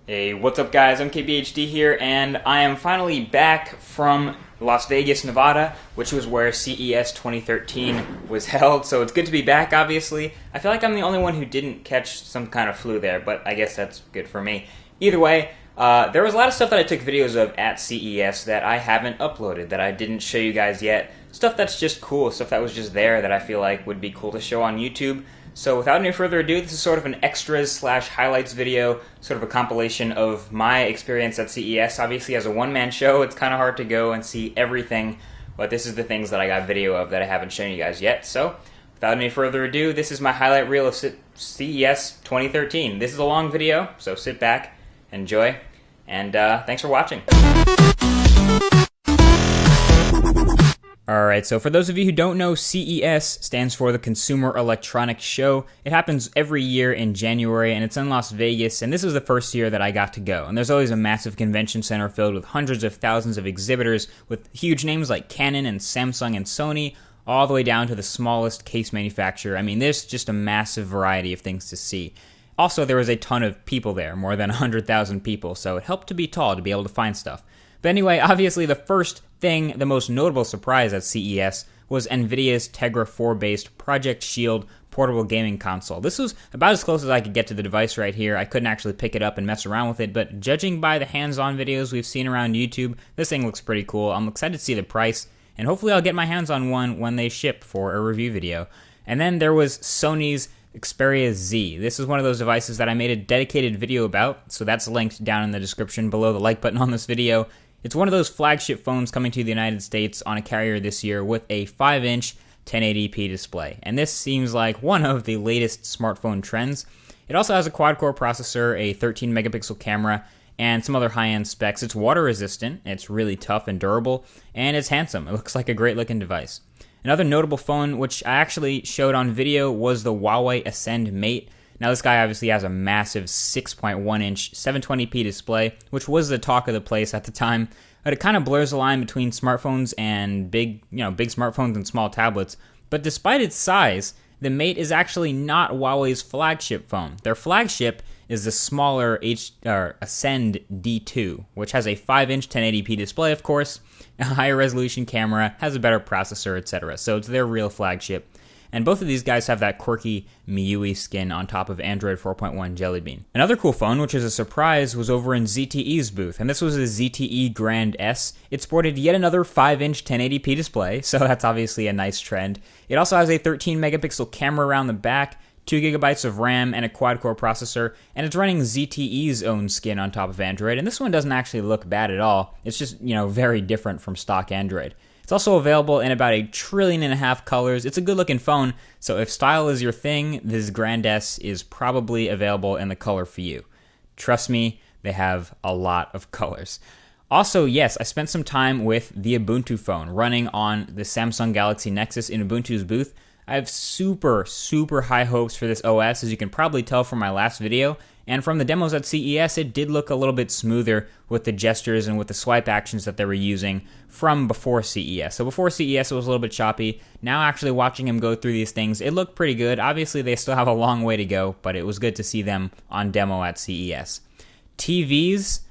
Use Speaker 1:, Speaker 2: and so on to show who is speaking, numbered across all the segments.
Speaker 1: Hey, what's up guys? I'm KBHD here, and I am finally back from Las Vegas, Nevada, which was where CES 2013 was held, so it's good to be back, obviously. I feel like I'm the only one who didn't catch some kind of flu there, but I guess that's good for me. Either way, there was a lot of stuff that I took videos of at CES that I haven't uploaded, that I didn't show you guys yet. Stuff that's just cool, stuff that was just there that I feel like would be cool to show on YouTube. So without any further ado, this is sort of an extras/highlights video, sort of a compilation of my experience at CES. Obviously, as a one-man show, it's kind of hard to go and see everything, but this is the things that I got video of that I haven't shown you guys yet. So without any further ado, this is my highlight reel of CES 2013. This is a long video, so sit back, enjoy, and thanks for watching. Alright, so for those of you who don't know, CES stands for the Consumer Electronics Show. It happens every year in January, and it's in Las Vegas, and this is the first year that I got to go. And there's always a massive convention center filled with hundreds of thousands of exhibitors with huge names like Canon and Samsung and Sony, all the way down to the smallest case manufacturer. I mean, there's just a massive variety of things to see. Also, there was a ton of people there, more than 100,000 people, so it helped to be tall to be able to find stuff. But anyway, obviously the first thing, the most notable surprise at CES was NVIDIA's Tegra 4-based Project Shield portable gaming console. This was about as close as I could get to the device right here. I couldn't actually pick it up and mess around with it, but judging by the hands-on videos we've seen around YouTube, this thing looks pretty cool. I'm excited to see the price, and hopefully I'll get my hands on one when they ship for a review video. And then there was Sony's Xperia Z. This is one of those devices that I made a dedicated video about, so that's linked down in the description below the like button on this video. It's one of those flagship phones coming to the United States on a carrier this year with a 5-inch 1080p display. And this seems like one of the latest smartphone trends. It also has a quad-core processor, a 13-megapixel camera, and some other high-end specs. It's water-resistant, it's really tough and durable, and it's handsome. It looks like a great-looking device. Another notable phone, which I actually showed on video, was the Huawei Ascend Mate. Now, this guy obviously has a massive 6.1-inch 720p display, which was the talk of the place at the time. But it kind of blurs the line between smartphones and big smartphones and small tablets. But despite its size, the Mate is actually not Huawei's flagship phone. Their flagship is the smaller Ascend D2, which has a 5-inch 1080p display, of course, a higher resolution camera, has a better processor, etc. So it's their real flagship. And both of these guys have that quirky MIUI skin on top of Android 4.1 Jelly Bean. Another cool phone, which is a surprise, was over in ZTE's booth, and this was the ZTE Grand S. It sported yet another 5-inch 1080p display, so that's obviously a nice trend. It also has a 13-megapixel camera around the back, 2 gigabytes of RAM, and a quad-core processor, and it's running ZTE's own skin on top of Android, and this one doesn't actually look bad at all. It's just, very different from stock Android. It's also available in about 1.5 trillion colors. It's a good-looking phone, so if style is your thing, this Grand S is probably available in the color for you. Trust me, they have a lot of colors. Also, yes, I spent some time with the Ubuntu phone running on the Samsung Galaxy Nexus in Ubuntu's booth. I have super, super high hopes for this OS, as you can probably tell from my last video. And from the demos at CES, it did look a little bit smoother with the gestures and with the swipe actions that they were using from before CES. So before CES, it was a little bit choppy. Now actually watching him go through these things, it looked pretty good. Obviously, they still have a long way to go, but it was good to see them on demo at CES. TVs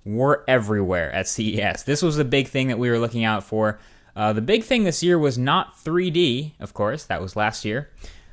Speaker 1: were everywhere at CES. This was the big thing that we were looking out for. The big thing this year was not 3D, of course, that was last year.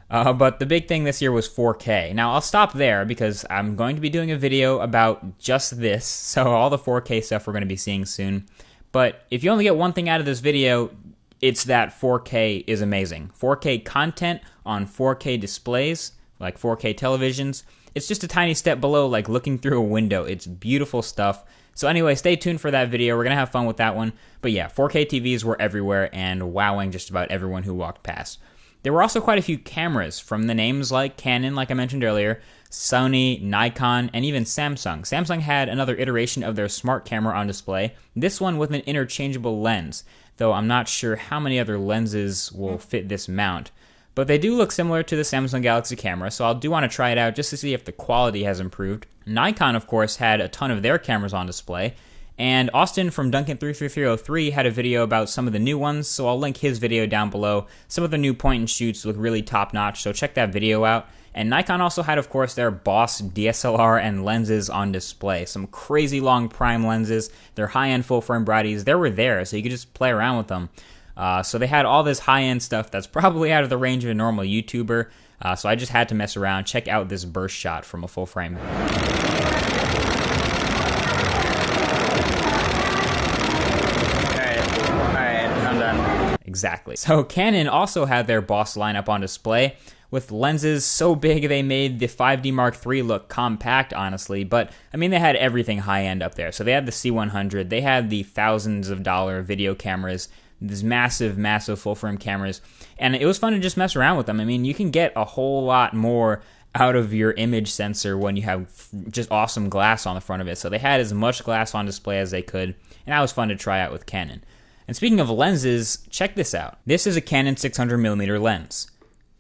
Speaker 1: But the big thing this year was 4K. Now, I'll stop there because I'm going to be doing a video about just this, so all the 4K stuff we're going to be seeing soon. But if you only get one thing out of this video, it's that 4K is amazing. 4K content on 4K displays, like 4K televisions, it's just a tiny step below, like looking through a window. It's beautiful stuff. So anyway, stay tuned for that video. We're going to have fun with that one. But yeah, 4K TVs were everywhere and wowing just about everyone who walked past. There were also quite a few cameras from the names like Canon, like I mentioned earlier, Sony, Nikon, and even Samsung. Samsung had another iteration of their smart camera on display, this one with an interchangeable lens, though I'm not sure how many other lenses will fit this mount. But they do look similar to the Samsung Galaxy camera, so I do want to try it out just to see if the quality has improved. Nikon, of course, had a ton of their cameras on display, and Austin from Duncan33303 had a video about some of the new ones, so I'll link his video down below. Some of the new point-and-shoots look really top-notch, so check that video out. And Nikon also had, of course, their Boss DSLR and lenses on display. Some crazy long prime lenses. Their high-end full-frame brighties, they were there, so you could just play around with them. So they had all this high-end stuff that's probably out of the range of a normal YouTuber. So I just had to mess around. Check out this burst shot from a full-frame. Exactly. So Canon also had their Boss lineup on display with lenses so big they made the 5D Mark III look compact, honestly. But, I mean, they had everything high-end up there. So they had the C100, they had the thousands of dollar video cameras, these massive, massive full-frame cameras, and it was fun to just mess around with them. I mean, you can get a whole lot more out of your image sensor when you have just awesome glass on the front of it. So they had as much glass on display as they could, and that was fun to try out with Canon. And speaking of lenses, check this out. This is a Canon 600mm lens,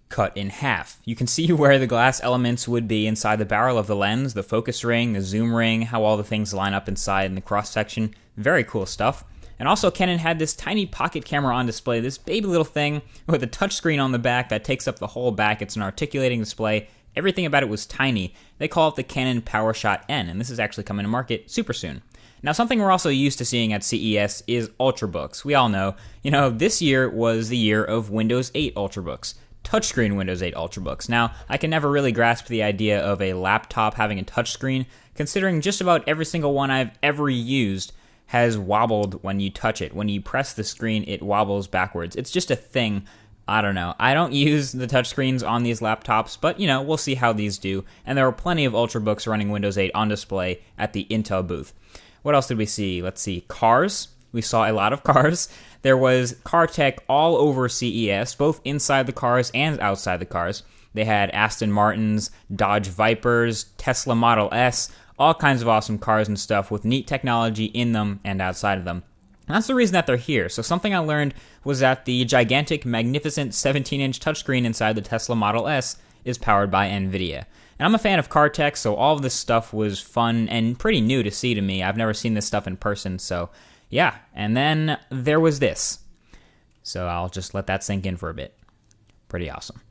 Speaker 1: cut in half. You can see where the glass elements would be inside the barrel of the lens, the focus ring, the zoom ring, how all the things line up inside in the cross-section. Very cool stuff. And also Canon had this tiny pocket camera on display, this baby little thing with a touchscreen on the back that takes up the whole back. It's an articulating display. Everything about it was tiny. They call it the Canon PowerShot N, and this is actually coming to market super soon. Now, something we're also used to seeing at CES is Ultrabooks. We all know, this year was the year of Windows 8 Ultrabooks, touchscreen Windows 8 Ultrabooks. Now, I can never really grasp the idea of a laptop having a touchscreen, considering just about every single one I've ever used has wobbled when you touch it. When you press the screen, it wobbles backwards. It's just a thing. I don't know. I don't use the touchscreens on these laptops, but, we'll see how these do. And there are plenty of Ultrabooks running Windows 8 on display at the Intel booth. What else did we see? Let's see. Cars. We saw a lot of cars. There was car tech all over CES, both inside the cars and outside the cars. They had Aston Martins, Dodge Vipers, Tesla Model S, all kinds of awesome cars and stuff with neat technology in them and outside of them. And that's the reason that they're here. So something I learned was that the gigantic, magnificent 17-inch touchscreen inside the Tesla Model S is powered by NVIDIA. And I'm a fan of car tech, so all of this stuff was fun and pretty new to see to me. I've never seen this stuff in person, so yeah. And then there was this. So I'll just let that sink in for a bit. Pretty awesome.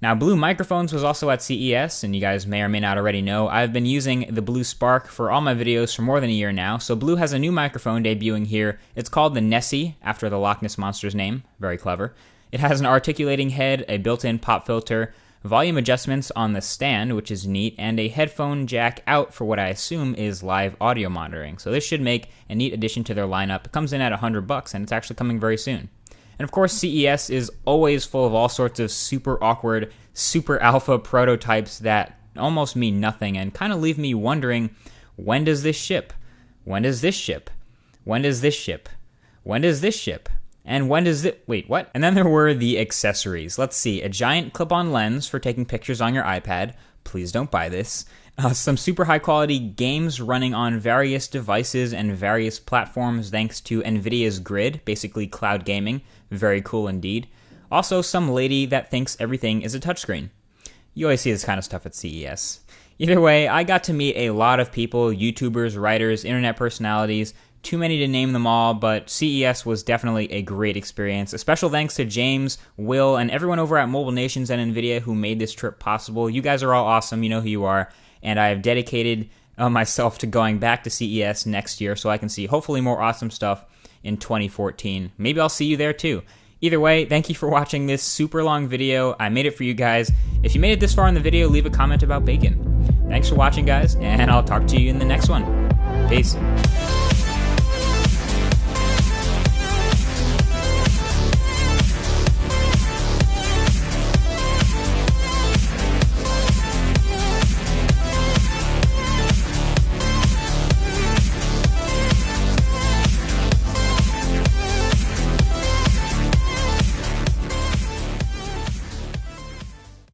Speaker 1: Now, Blue Microphones was also at CES, and you guys may or may not already know, I've been using the Blue Spark for all my videos for more than a year now. So Blue has a new microphone debuting here. It's called the Nessie, after the Loch Ness Monster's name. Very clever. It has an articulating head, a built-in pop filter, volume adjustments on the stand, which is neat, and a headphone jack out for what I assume is live audio monitoring. So this should make a neat addition to their lineup. It comes in at $100, and it's actually coming very soon. And of course, CES is always full of all sorts of super awkward, super alpha prototypes that almost mean nothing and kind of leave me wondering, when does this ship? When does this ship? When does this ship? When does this ship? And when does it... Wait, what? And then there were the accessories. Let's see. A giant clip-on lens for taking pictures on your iPad. Please don't buy this. Some super high-quality games running on various devices and various platforms thanks to NVIDIA's Grid, basically cloud gaming. Very cool indeed. Also, some lady that thinks everything is a touchscreen. You always see this kind of stuff at CES. Either way, I got to meet a lot of people, YouTubers, writers, internet personalities. Too many to name them all, but CES was definitely a great experience. A special thanks to James, Will, and everyone over at Mobile Nations and NVIDIA who made this trip possible. You guys are all awesome. You know who you are. And I have dedicated myself to going back to CES next year so I can see hopefully more awesome stuff in 2014. Maybe I'll see you there too. Either way, thank you for watching this super long video. I made it for you guys. If you made it this far in the video, leave a comment about bacon. Thanks for watching, guys, and I'll talk to you in the next one. Peace.